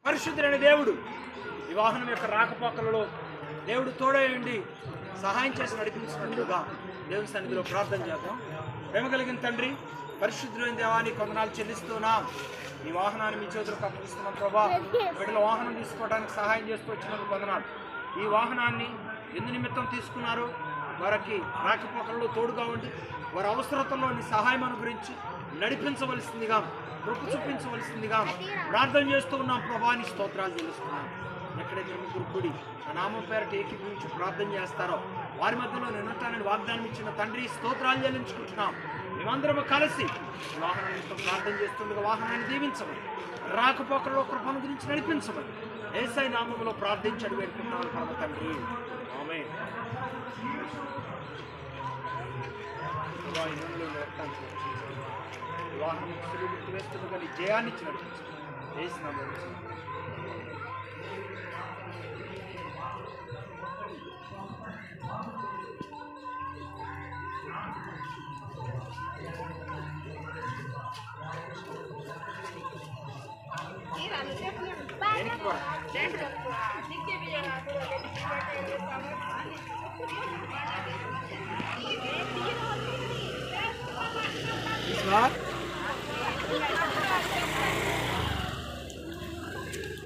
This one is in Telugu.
పరిశుద్ధుడైన దేవుడు ఈ వాహనం యొక్క రాకపోకలలో దేవుడు తోడేయండి సహాయం చేసి నడిపించినట్లుగా దేవుని సన్నిధిలో ప్రార్థన చేద్దాం. ప్రేమ కలిగిన తండ్రి, పరిశుద్ధులైన దేవానికి వందనాలు చెల్లిస్తున్నాం. ఈ వాహనాన్ని మీ చేతులకు అప్పగిస్తున్నాం ప్రభా. బిడ్డల వాహనం తీసుకోవడానికి సహాయం చేస్తూ వచ్చినందుకు వందనాలు. ఈ వాహనాన్ని ఎందు నిమిత్తం తీసుకున్నారు వారికి రాకపోకలలో తోడుగా ఉండి వారి అవసరతల్లోని సహాయం గురించి నడిపించవలసిందిగా, కృప చూపించవలసిందిగా ప్రార్థన చేస్తూ ఉన్నాం ప్రభా. నీ స్తోత్రాలు చెల్లిస్తున్నాం. ఎక్కడైతే ముగ్గురు కూడి నా నామం పేరట ఏకీభవించి ప్రార్థన చేస్తారో వారి మధ్యలో నిన్నటానని వాగ్దానం ఇచ్చిన తండ్రి స్తోత్రాలు చెల్లించుకుంటున్నాం. మేమందరం కలిసి వాహనాన్ని ప్రార్థన చేస్తుండగా వాహనాన్ని దీవించమని, రాకపోకల్లో కృపను గురించి నడిపించమని యేసయ్య నామములో ప్రార్థించడం వేడుకుంటున్నాను పరమ తండ్రి. ఆమేన్. వాహనం గుర్తు వేస్తుండగా నీ జయాన్ని ఇచ్చినట్టు చేసినాము. It's not?